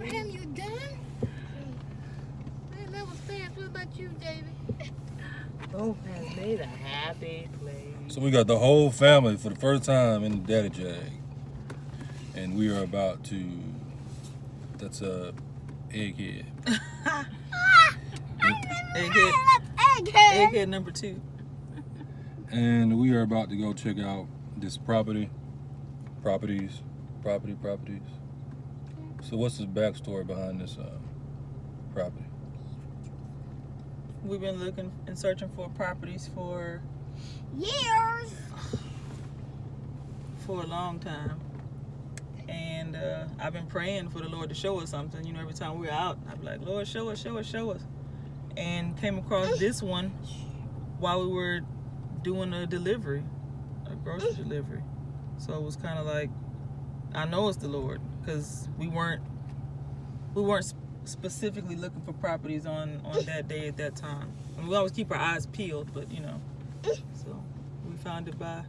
Abraham, you done? Man, that was fast. What about you, David? Hope has made a happy place. So we got the whole family for the first time in the Daddy Jag. And we are about to, that's a egghead. Egghead number 2. And we are about to go check out this properties. So what's the backstory behind this property? We've been looking and searching for properties for years. For a long time. And I've been praying for the Lord to show us something. You know, every time we're out, I'd be like, Lord, show us, show us, show us. And came across this one while we were doing a delivery, a grocery delivery. So it was kind of like, I know it's the Lord, because we weren't specifically looking for properties on that day at that time. And we always keep our eyes peeled, but you know. So we found it by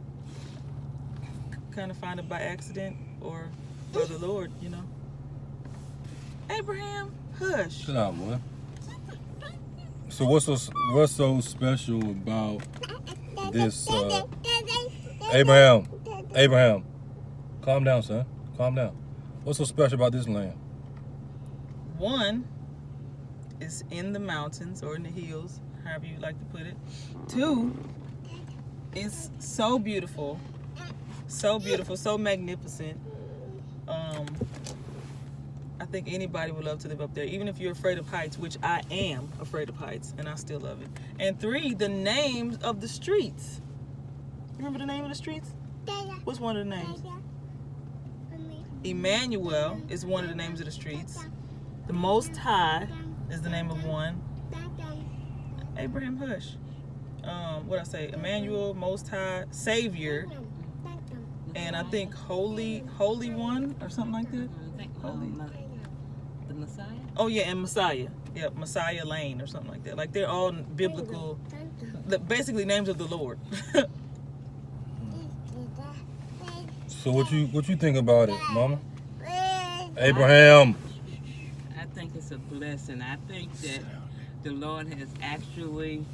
accident or by the Lord, you know. Abraham, hush. Shut up, boy. So what's so special about this? Abraham, calm down, son. Calm down. What's so special about this land? One, is in the mountains or in the hills, however you like to put it. 2, it's so beautiful, so magnificent. I think anybody would love to live up there, even if you're afraid of heights, which I am afraid of heights, and I still love it. And 3, the names of the streets. Remember the name of the streets? What's one of the names? Emmanuel is one of the names of the streets. The Most High is the name of one. Abraham, hush. What I say? Emmanuel, Most High, Savior, and I think Holy One or something like that. Holy. The Messiah? Oh yeah, and Messiah. Yeah, Messiah Lane or something like that. Like they're all biblical, basically names of the Lord. So what you think about it, Mama? Abraham. I think it's a blessing. I think that the Lord has actually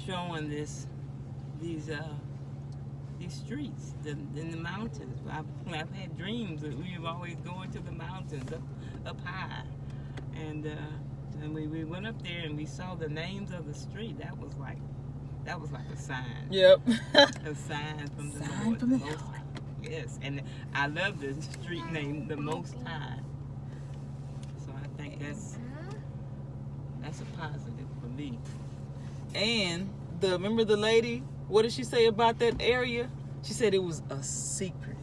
shown these streets in the mountains. I've had dreams that we were always going to the mountains up high, and we went up there and we saw the names of the street. That was like a sign. Yep. A sign from the Lord. From the Most, yes, and I love the street name, the Most High. So I think that's a positive for me. And remember the lady? What did she say about that area? She said it was a secret.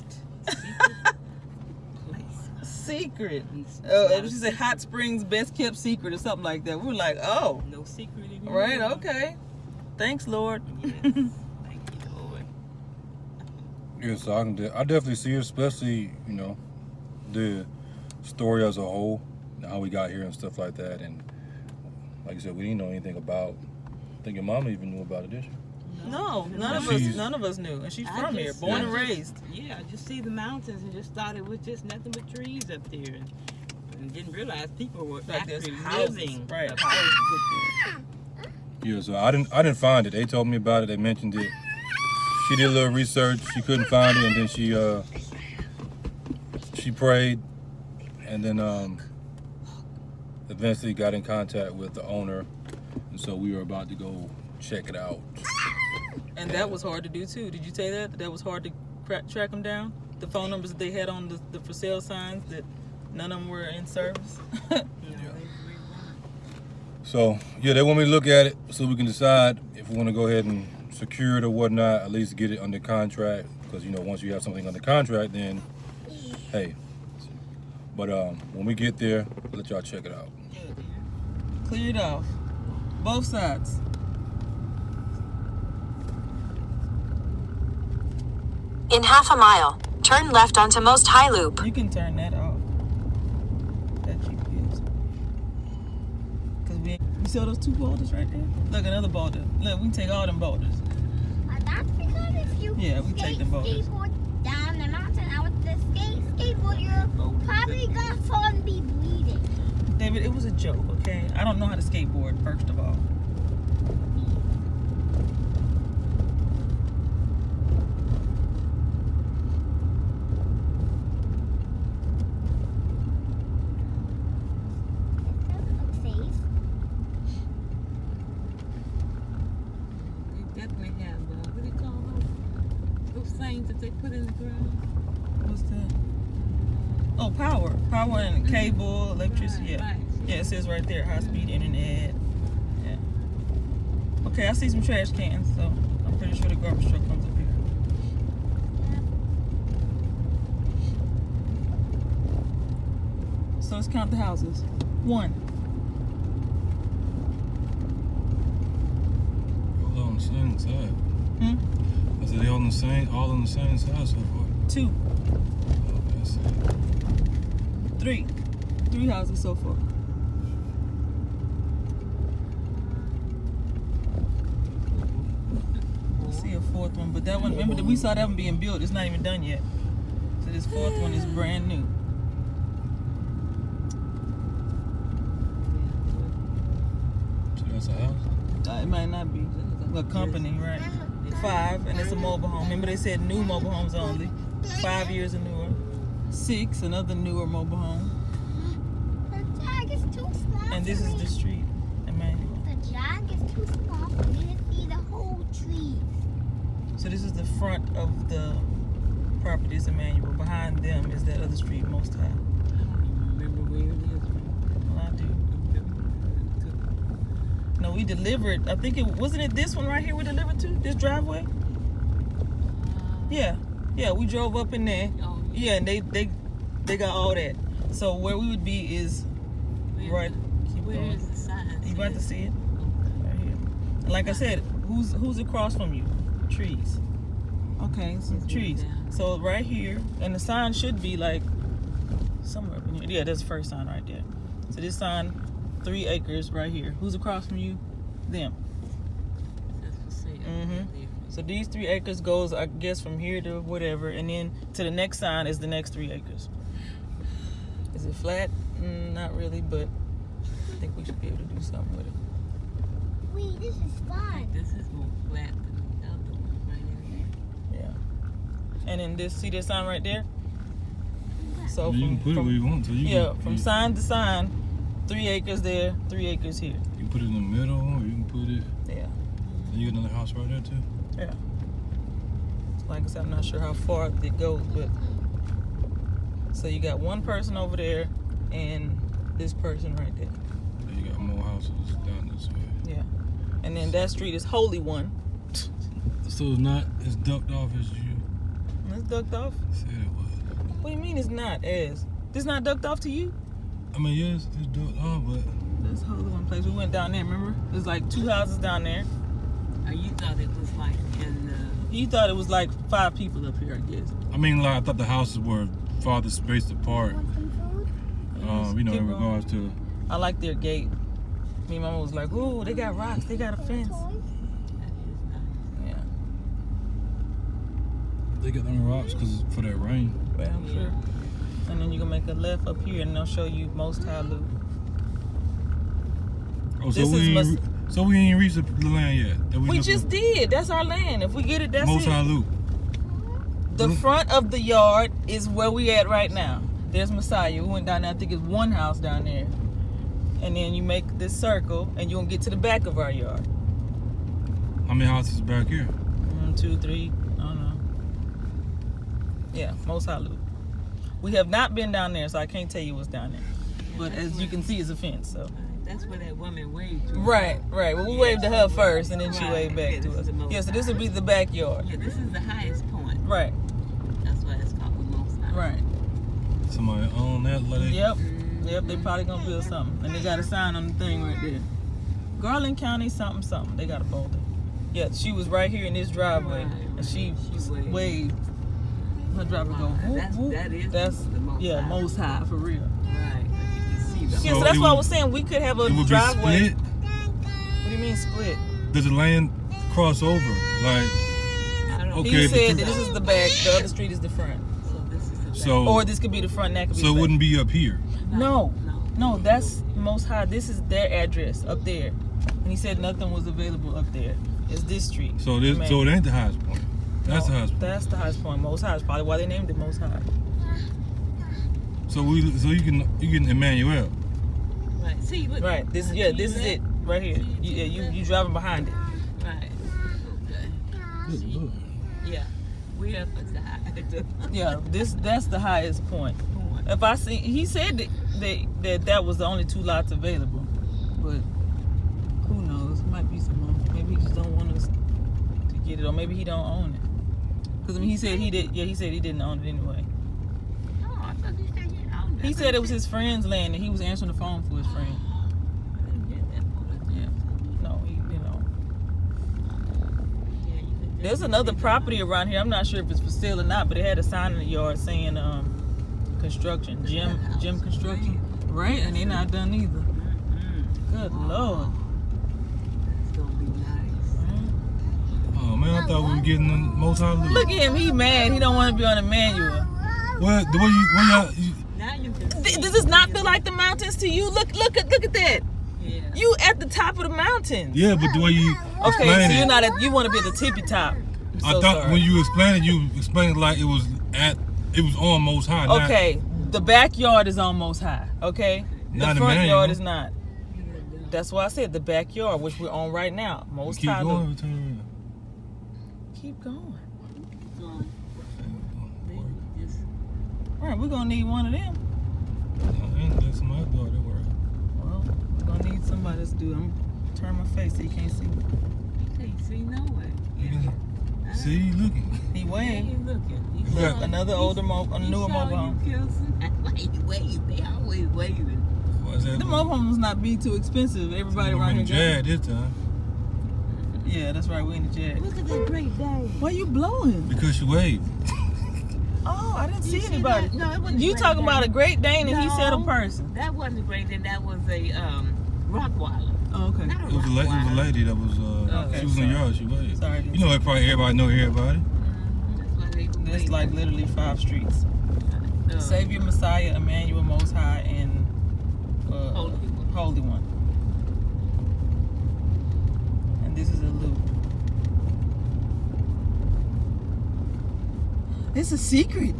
Secret. She said Hot Springs best kept secret or something like that. We were like, oh. No secret anymore. Right, okay. Thanks, Lord. Yes. Thank you, Lord. Yeah, so I definitely see it, especially, you know, the story as a whole, how we got here and stuff like that. And like you said, we didn't know anything about, I think your mama even knew about it, did she? No, none of us knew. And she's from here, born and raised. Yeah, I just see the mountains and just thought it was just nothing but trees up there. And didn't realize people were Like actually houses, living. right. Yeah, so I didn't find it. They told me about it. They mentioned it. She did a little research. She couldn't find it, and then she prayed, and then eventually got in contact with the owner, and so we were about to go check it out. And that was hard to do too. Did you say that? That was hard to track them down? The phone numbers that they had on the for sale signs, that none of them were in service? So, yeah, they want me to look at it so we can decide if we want to go ahead and secure it or whatnot, at least get it under contract. Because, you know, once you have something under contract, then, hey. But when we get there, I'll let y'all check it out. Clear it off. Both sides. In half a mile, turn left onto Most High Loop. You can turn that off. That GPS. Because you see those 2 boulders right there? Look, another boulder. Look, we can take all them boulders. That's because if you we take them boulders. skateboard down the mountain out with the skateboard, you're probably gonna fall and be bleeding. joke, okay? I don't know how to skateboard, first of all. Doesn't look safe. They definitely have, what do you call those things that they put in the ground? What's that? Oh, power. Power and cable, electricity. Yeah. Right. Yeah, it says right there, high-speed internet. Yeah. Okay, I see some trash cans, so I'm pretty sure the garbage truck comes up here. So let's count the houses. 1. All on the same side. Hmm? I said they all on the same side so far. 2. Okay, I see. 3. 3 houses so far. I see a 4th one, but that one, remember that we saw that one being built. It's not even done yet. So this 4th one is brand new. So that's a house? It might not be a company, right? 5, and it's a mobile home. Remember they said new mobile homes only. 5 years or newer. 6, another newer mobile home. The jag is too small. And this for is me. the street, Emmanuel. The jag is too small for me to see the whole tree. So this is the front of the properties, Emmanuel. Behind them is that other street, Most High. I don't even remember where it is. Well, I do. No, we delivered. I think wasn't it this one right here we delivered to? This driveway? Yeah. Yeah, we drove up in there. Oh, Yeah, and they got all that. So where we would be is right. Keep Where going. is the sign? You about to see it? Right here. And like I said, who's across from you? Trees. Okay, some trees. So right here, and the sign should be like somewhere up in here. Yeah, that's the first sign right there. So this sign, 3 acres right here. Who's across from you? Them. That's for sale. Mhm. So these 3 acres goes, I guess, from here to whatever, and then to the next sign is the next 3 acres. Is it flat? Not really, but I think we should be able to do something with it. Wait, this is I fun. think this is more flat than the other one right in here. Yeah. And then this, see this sign right there? So You can put it where you want to. from sign to sign, 3 acres there, 3 acres here. You can put it in the middle, or you can put it. Yeah. And you got another house right there too. Yeah. Like I said, I'm not sure how far it goes, but so you got one person over there and this person right there. And you got more houses down this way. Yeah. And then that street is Holy One. So it's not as ducked off as you It's ducked off. said it was. What do you mean it's not as? This not ducked off to you? I mean, yes, it's ducked off, but That's Holy One place. We went down there, remember? There's like 2 houses down there. You thought it was like in the... You thought it was like 5 people up here, I guess. I mean, like I thought the houses were farther spaced apart. Want some food? You know, Keep in going. regards to. I like their gate. Me and Mama was like, ooh, they got rocks, they got a fence. Toys? That is nice. Yeah, They got them rocks because for that rain. well, I'm Yeah. sure. And then you can make a left up here and they'll show you Most High Loop. Oh, This is so we ain't reached the land yet. That We looking just did. That's our land. If we get it, that's Most High it. Loop. The front of the yard is where we at right now. There's Messiah. We went down there. I think it's one house down there. And then you make this circle and you'll get to the back of our yard. How many houses back here? 1, 2, 3. I don't know. Yeah, Most High Loop. We have not been down there, so I can't tell you what's down there. But as you can see, it's a fence. So. That's where that woman waved to us. Right. Well, we waved to her first, and then she Right. waved back Yeah, to this us. is the Most Yeah, so this High. would be the backyard. Yeah, this is the highest point. Right. That's why it's called the Most High. Right. Somebody own that? Let it. Yep. They probably gonna build something, and they got a sign on the thing right there. Garland County something. They got a boulder. Yeah, she was right here in this driveway, and she waved. Her driveway go whoop whoop. That's the Most yeah, High. Most High for real. Right. You can see the Yeah, so So that's it why I would- was saying we could have a It would be driveway. split. What do you mean split? Does the land cross over? Like, I don't Okay, He the said thr- that this is the back, the other street is the front, So this is the so or this could be the front, and that could be so the it back. wouldn't be up here. No. No, that's Most High. This is their address up there. And he said nothing was available up there. It's this street. So it ain't the highest point. That's the highest point. That's the highest point. Most High is probably why they named it Most High. So you can Emmanuel. Right. See, look. Right. This is it right here. You driving behind it. Right. Okay. Good Lord. Yeah. We up at the high. Yeah. That's the highest point. If I see, he said that was the only 2 lots available, but who knows? Might be some more. Maybe he just don't want us to get it, or maybe he don't own it. Because I mean, he said he did. Yeah, he said he didn't own it anyway. Oh, I thought you said you owned it. He said it was his friend's land, and he was answering the phone for his friend. I didn't get that part. Yeah. No, you know. Yeah, you could There's another property around here. I'm not sure if it's for sale or not, but it had a sign in the yard saying construction, gym construction. Right, and they're not done either. Good Lord. It's gonna be nice. Oh man, I thought we were getting the Most High loot. Look at him, he mad. He don't want to be on Emmanuel. Well, the way you Now you can see. Does this not feel like the mountains to you? Look at that. Yeah. You at the top of the mountains. yeah, but the way you Okay, explain so you're it, not at. You want to be at the tippy top. I'm I so thought sorry. when you explained it like it was on Most High. not- Okay, the backyard is almost high. Okay, the Not front Emmanuel. yard is not. That's why I said the backyard, which we're on right now. Most keep high. going. Turn around. Keep going. Just All right, we're gonna need one of them. I ain't let somebody do it. Work. Well, we're gonna need somebody to do. I'm gonna turn my face so you can't see me. can't see no way. You can see you looking. He Where waved. you looking? He Look, saw- another older a newer mobile home. Why you waving? They always waving. What's that? The mobile homes not be too expensive. Everybody We're around in here. Jag this time Yeah, that's right. We're in the Jag. Look at that great day. Why you blowing? because you waved. Oh, I didn't see see anybody. that? No, it wasn't You Great talking about a Dane. Great Dane and he said a No. person. That wasn't a great day. That was a Rottweiler. Oh, okay. Not a It was a Rottweiler. lady that was Okay, she was in sorry. the yard. She waved. Sorry, I didn't You know, everybody know everybody. That's why they were It's waving. like literally 5 streets. Uh, Savior, Messiah, Emmanuel, Most High, and Holy One. Holy One. And this is a loop. It's a secret.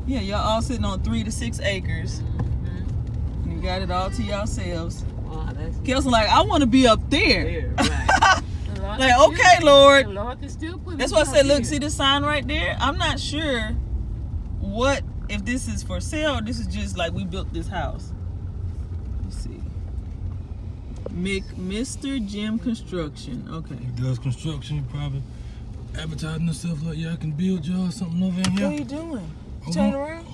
Yeah, y'all all sitting on 3 to 6 acres. And you got it all to yourselves. Wow, that's Kelson like, I want to be up there. there, right. The Lord Like, can okay, still- Lord. The Lord can still put That's us why I out said, look, here. see this sign right there? I'm not sure if this is for sale or this is just like we built this house. Let's see. Mr. Jim Construction. Okay. He does construction. He probably advertising himself like, yeah, I can build y'all something over in What are here. you doing? Mhm. Turn around?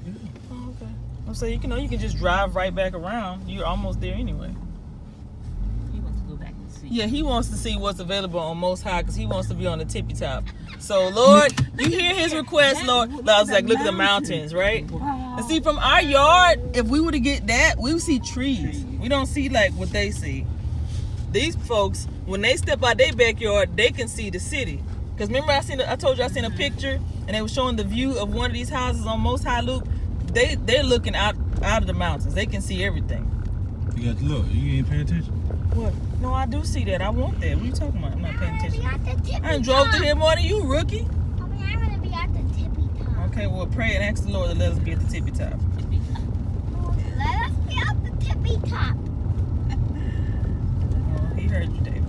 Yeah. Oh, okay. I'm saying, you can just drive right back around. You're almost there anyway. He wants to go back and see. Yeah, he wants to see what's available on Most High because he wants to be on the tippy top. So, Lord, you hear his request, Lord. I was like, look at the mountains, right? Wow. And see, from our yard, if we were to get that, we would see trees. We don't see like what they see. These folks, when they step out their backyard, they can see the city. Because remember, I told you I seen a picture and they were showing the view of one of these houses on Most High Loop. They're looking out of the mountains. They can see everything. You got to look. You ain't paying attention. What? No, I do see that. I want that. What are you talking about? I'm not paying I'm gonna be attention. at the tippy I done drove top. through here more than you, rookie. I'm gonna be at the tippy top. Okay, well, pray and ask the Lord to let us be at the tippy top. Let us be at the tippy top. Oh, he heard you, David.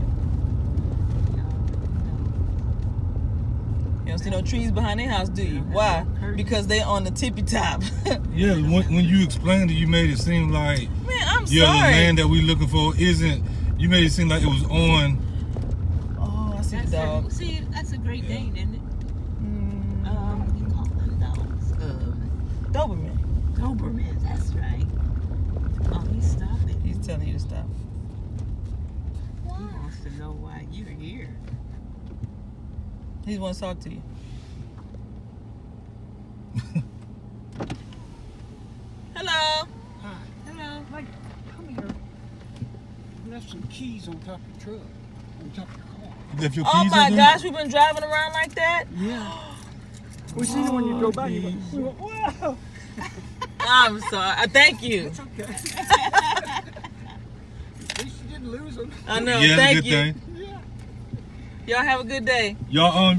You don't see no trees behind their house, do you? Why? Because they on the tippy top. Yeah, when you explained it, you made it seem like Man, I'm the sorry. land that we looking for isn't. You made it seem like it was on. Oh, I see the dog. See, that's a Great Yeah. Dane, isn't it? Mm, What do you call them dogs? Doberman. Dobermans, that's right. Oh, he's stopping. He's telling you to stop. He wants to know why you're here. He wants to talk to you. Hello. Hi. Hello. Like, come here. You left some keys on top of the truck, on top of your car. You left your Oh keys my up there? gosh, we've been driving around like that? Yeah. We seen it when you drove by. You went, wow. I'm sorry. Thank you. It's okay. At least you didn't lose them. I know. Yeah, Thank it's a you. good thing. Y'all have a good day. Y'all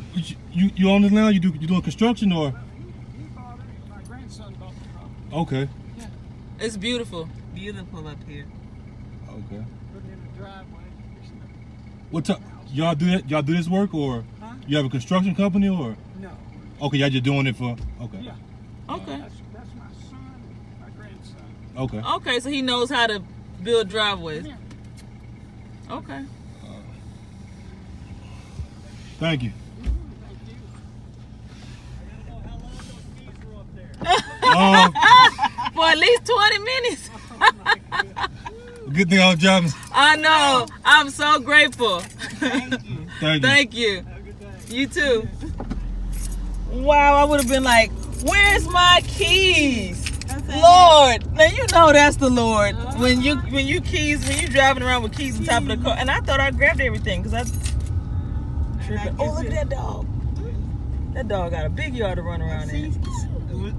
you own this now? You doing construction or? He bought it. My grandson bought the property. Okay. It's beautiful. Beautiful up here. Okay. Put it in the driveway. What time? Y'all do that? Y'all do this work or? Huh? You have a construction company or? No. Okay, y'all just doing it for? Okay. Yeah. Okay. That's my son, my grandson. Okay. Okay, so he knows how to build driveways. Yeah. Okay. Thank you. For at least 20 minutes. Good thing I was driving. I know. I'm so grateful. Thank you. Thank you. You too. Wow, I would have been like, where's my keys? Lord. Now you know that's the Lord. When you driving around with keys on top of the car. And I thought I grabbed everything because I tripping. Oh, look at that dog. That dog got a big yard to run around in.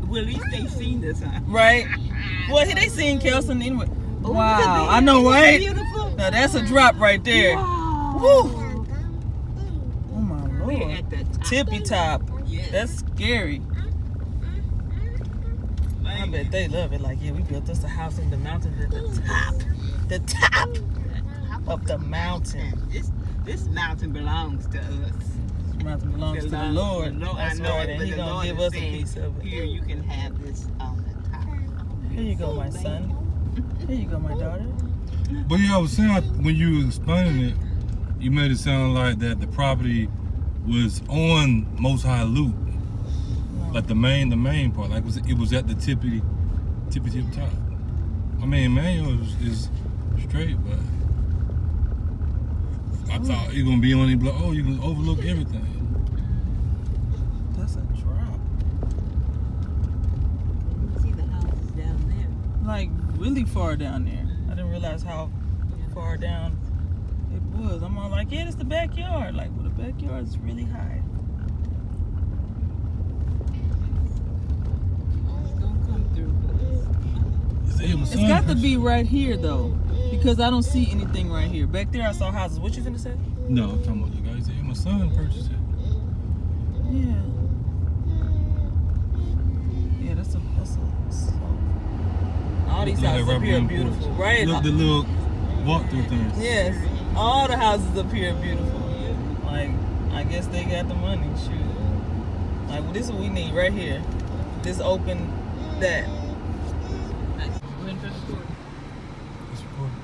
Well, at least they seen this, huh? Right? Well, they seen Kelson anyway. Oh, Wow, I know, right? Beautiful. Now that's a drop right there. Wow. Woo! Oh my We're Lord. at the top. Tippy top. Yes. That's scary. I bet they love it. Like, yeah, we built us a house in the mountains at the top. The top of the mountain. This mountain belongs to us. This mountain belongs to the Lord. That's right, and He gonna give us a piece of it. Here, you can have this on the top. Here you go, my son. Here you go, my daughter. But yeah, I was saying when you were explaining it, you made it sound like that the property was on Most High Loop, like the main part, like it was at the tippy tip top. I mean, Manual is straight, but I thought you're gonna be on it, oh, you can overlook everything. That's a drop. See the houses down there. Like really far down there. I didn't realize how far down it was. I'm all like, yeah, it's the backyard. Like, well, the backyard is really high. It's gonna come through. It's got to be right here though, because I don't see anything right here. Back there, I saw houses. What you finna say? No, I'm talking about the guys. My son purchased it. Yeah. Yeah, that's a all these Look at houses that up here are rubber beautiful, porch. right? Look the little walk-through things. Yes, all the houses up here are beautiful. Like, I guess they got the money. Shoot. Like, well, this is what we need right here. Just open that. It's recording.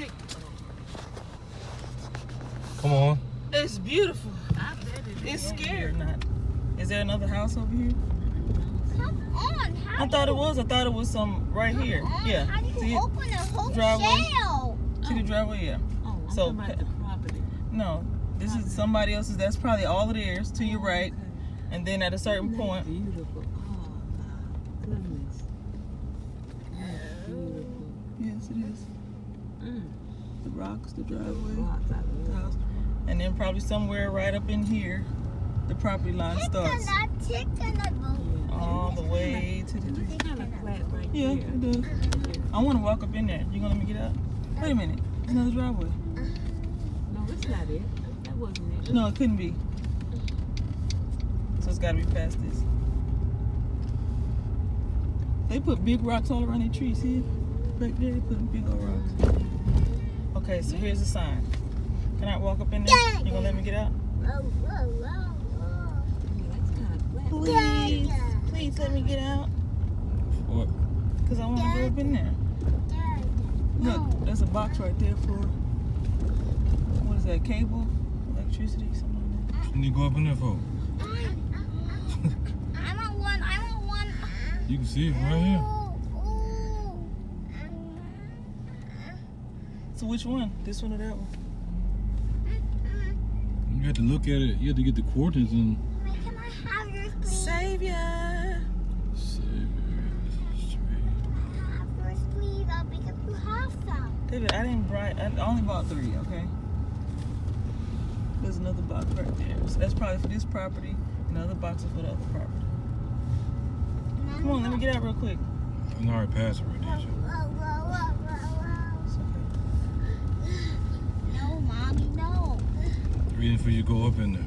Take. Come on. It's beautiful. I bet it It's is. scary or not. Is there another house over here? Come on. How I thought it was. I thought it was some right here. Yeah. How do See you it? open a whole Driveway. shell? See the driveway? Yeah. Oh, I'm So, talking about the property. No, this is somebody else's. That's probably all of theirs to your right. And then at a certain Isn't that point, beautiful. Oh, my goodness. That's beautiful. yes, it is. Mm. The rocks, the driveway, Rocks, I the love house, and then probably somewhere right up in here, the property line starts all the way to the. it. It's kind of flat right Yeah, here. it does. I want to walk up in there. You gonna let me get out? Wait a minute, another driveway. No, it's not it. That wasn't it. No, it couldn't be. So it's got to be past this. They put big rocks all around their trees. See it? Right there, they put big old rocks. Okay, so here's the sign. Can I walk up in there? You gonna let me get out? Yeah, that's kind of flat. Please, please let me get out. What? Cause I want to go up in there. Look, there's a box right there for, what is that, cable? Electricity, something like that. You need to go up in there for? I want one. I want one. You can see it right here. So which one? This one or that one? You have to look at it. You have to get the coordinates and Can I have yours, please? Savior. save Have yours, please. Because you have some. David, I only bought 3, okay? There's another box right there. So that's probably for this property, and the other box is for the other property. Come on, let me get out real quick. I'm already past it right there. It's okay. No, mommy, no. Reading for you to go up in there.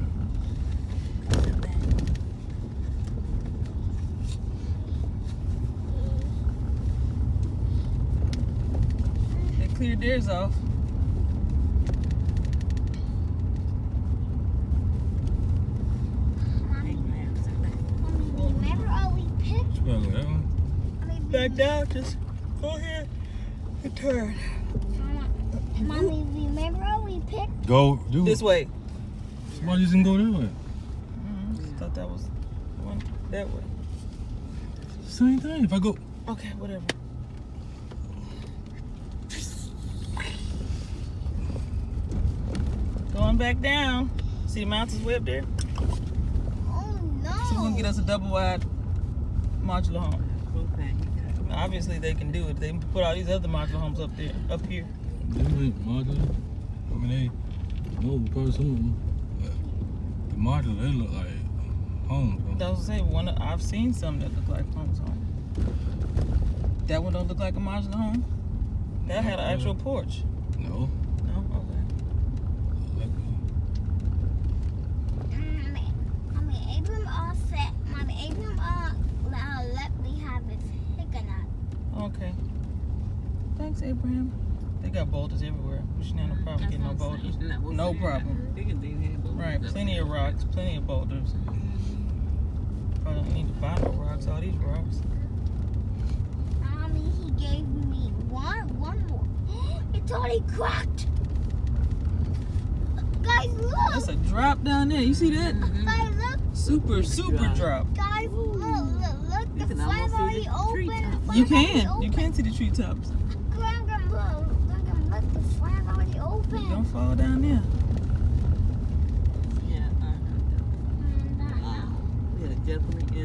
They cleared theirs off. Mommy, remember all we picked? You gotta go that one. Back down, just go ahead and turn. Mommy, remember all we picked? Go do This it. way. Somebody just didn't go that way. Thought that was one that way. Same thing. If I go, Okay, whatever. Going back down. See the mountains way up there? Oh, no. So we're gonna get us a double wide modular home. Okay. Obviously they can do it. They can put all these other modular homes up there, up here. they ain't modular. I mean, they no because some of them, the modular they look like homes. Bro. That was saying I've seen some that look like homes home. That one don't look like a modular home? That had an actual porch. No. No? Okay. Like, Mommy, Abram all set. Mommy, Abram let me have his hickory. Okay. Thanks, Abraham. They got boulders everywhere. We shouldn't have no problem getting no boulders. No problem. Right, plenty of rocks, plenty of boulders. Probably don't need to buy no rocks, all these rocks. Mommy, he gave me one more. It's already cracked. Guys, look. That's a drop down there. You see that? Guys, look. Super drop. Guys, look. You The can flap almost see already the open. treetops. You can. You can see the treetops. Look, the flap already open. Don't fall down there. Yeah, yeah, definitely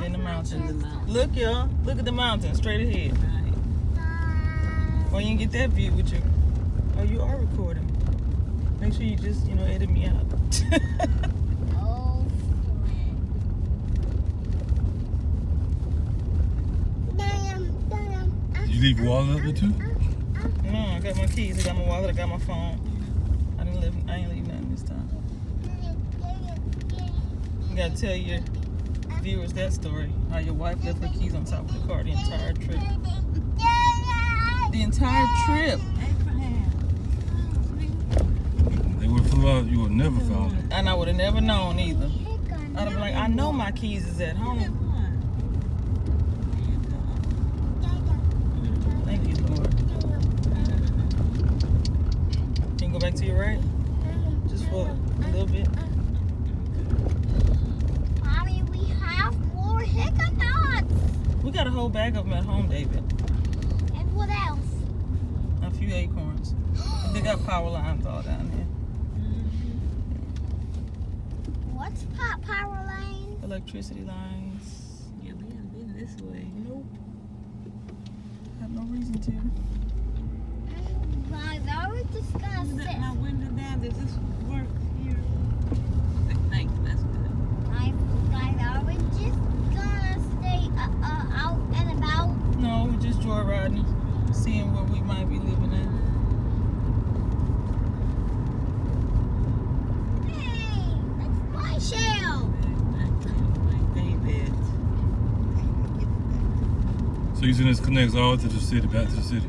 In the mountains. in the mountains. Look, y'all. Look at the mountains straight ahead. Right. Or you can get that view with your. Oh, you are recording. Make sure you just, edit me out. Oh, did you leave your wallet up there too? No, I got my keys. I got my wallet. I got my phone. I ain't leave nothing this time. You gotta tell your viewers that story. How your wife left her keys on top of the car the entire trip. The entire trip. They would have flew out. You would have never found them. And I would have never known either. I'd have been like, I know my keys is at home. Thank you, Lord. bag of them at home, David. And what else? A few acorns. They got power lines all down there. What's power lane? Electricity lines. Yeah, we haven't been this way. Nope. Have no reason to. Guys, are we just gonna Let sit? my window down. Does this work here? Okay, thanks. That's good. Guys, are we just gonna stay out and about? No, we're just joyriding, seeing where we might be living at. Hey, that's my shell. Like David. So you saying this connects all to the city, back to the city?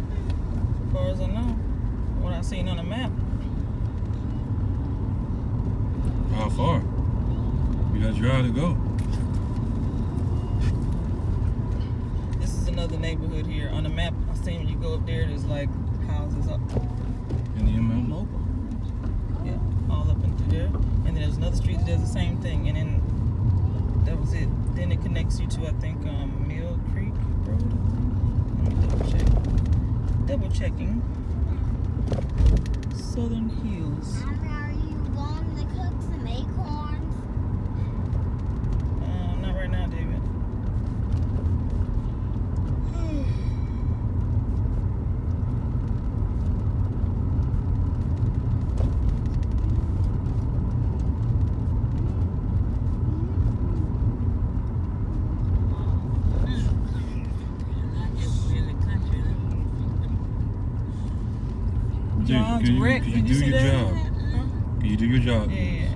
As far as I know, what I seen on the map. How far? You got to drive to go. This is another neighborhood here. On the map, I seen when you go up there, there's like houses up. In the ML? Mobile. Yeah, all up into there. And then there's another street that does the same thing. And then that was it. Then it connects you to, I think, Mill Creek Road. Let me double check. Double checking. Southern Hills. Mommy, are you going to cook some acorns? Not right now, David. And I guess we're in the country. John's wreck. Can you Did do you see your that? job? Huh? Can you do your job? Yeah.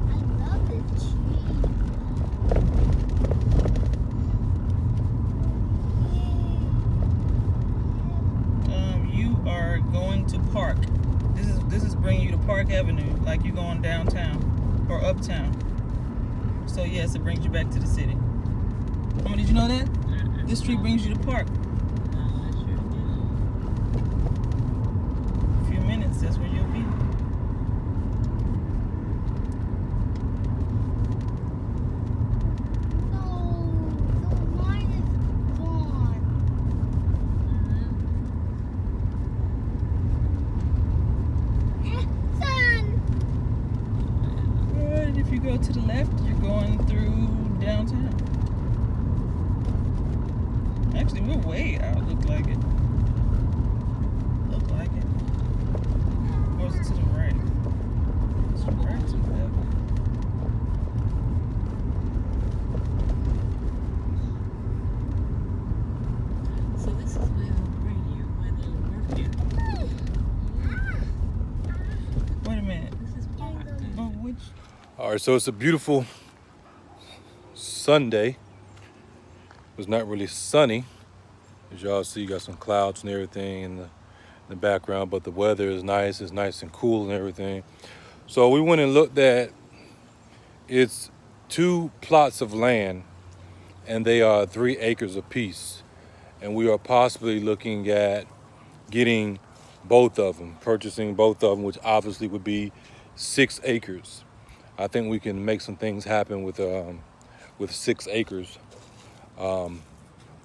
I love this tree. You are going to Park. This is bringing you to Park Avenue, like you're going downtown or uptown. So yes, it brings you back to the city. Mama, did you know that? This street brings you to Park. A few minutes, that's where you'll be. No, the line is gone. Son! Alright, if you go to the left, you're going through downtown. Actually, we're way out, look like it. Look like it. Or is it to the right? It's to the right, to the left. So this is where they'll bring you, where they work you. Wait a minute. This is Park. Oh, which? All right, so it's a beautiful Sunday. It was not really sunny. As y'all see, you got some clouds and everything in the background, but the weather is nice. It's nice and cool and everything. So we went and looked at, it's 2 plots of land, and they are 3 acres apiece. And we are possibly looking at getting both of them, purchasing both of them, which obviously would be 6 acres. I think we can make some things happen with 6 acres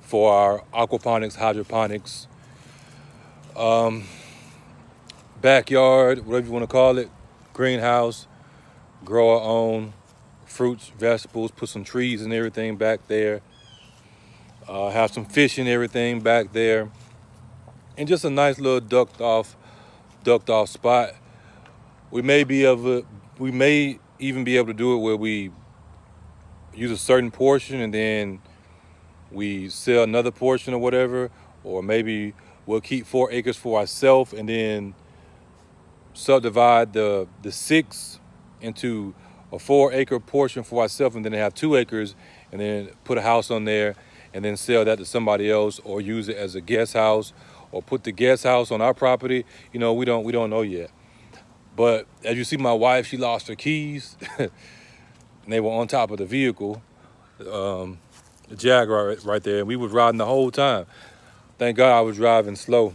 for our aquaponics, hydroponics, backyard, whatever you want to call it, greenhouse, grow our own fruits, vegetables, put some trees and everything back there, have some fish and everything back there, and just a nice little ducked off spot. We may even be able to do it where we use a certain portion and then we sell another portion or whatever, or maybe we'll keep 4 acres for ourselves and then subdivide the 6 into a 4 acre portion for ourselves and then have 2 acres and then put a house on there and then sell that to somebody else, or use it as a guest house, or put the guest house on our property. You know, we don't know yet. But as you see, my wife, she lost her keys and they were on top of the vehicle, the Jaguar right there. And we was riding the whole time. Thank God I was driving slow.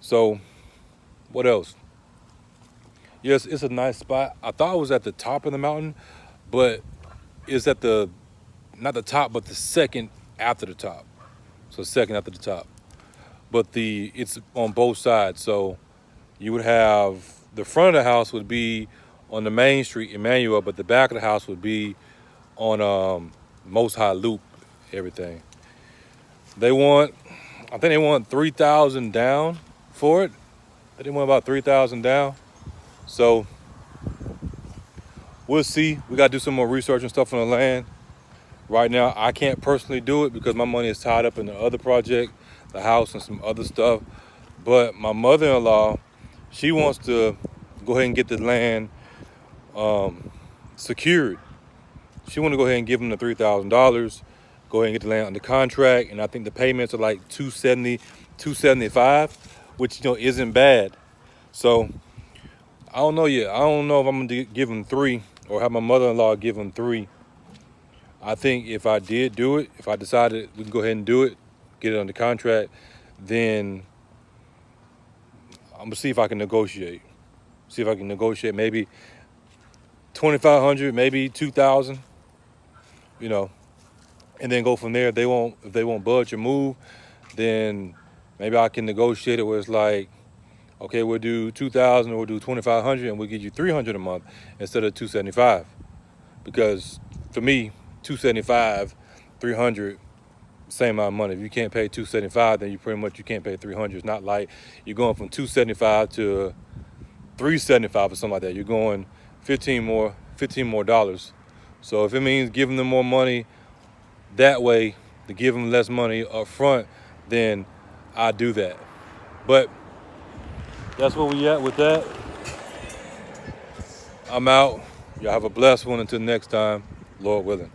So what else? Yes, it's a nice spot. I thought it was at the top of the mountain, but it's at the, not the top, but the second after the top. So second after the top. But it's on both sides. So you would have, the front of the house would be on the main street, Emmanuel, but the back of the house would be on Most High Loop, everything. I think they want 3,000 down for it. They want about 3,000 down. So we'll see. We got to do some more research and stuff on the land. Right now, I can't personally do it because my money is tied up in the other project, the house and some other stuff. But my mother-in-law, she wants to go ahead and get the land secured. She want to go ahead and give them the $3,000, go ahead and get the land under contract. And I think the payments are like $270, $275, which, you know, isn't bad. So I don't know yet. I don't know if I'm gonna give them 3 or have my mother-in-law give them 3. I think if I did do it, if I decided we can go ahead and do it, get it under contract, then I'm gonna see if I can negotiate. See if I can negotiate maybe 2,500, maybe 2,000, you know, and then go from there. If they won't budge or move, then maybe I can negotiate it where it's like, okay, we'll do 2,000 or we'll do 2,500 and we'll give you 300 a month instead of 275. Because for me, 275, 300, same amount of money. If you can't pay 275, then you can't pay 300. It's not like you're going from 275 to 375 or something like that. You're going 15 more dollars. So if it means giving them more money that way, to give them less money up front, then I do that. But that's where we at with that. I'm out. Y'all have a blessed one until next time, Lord willing.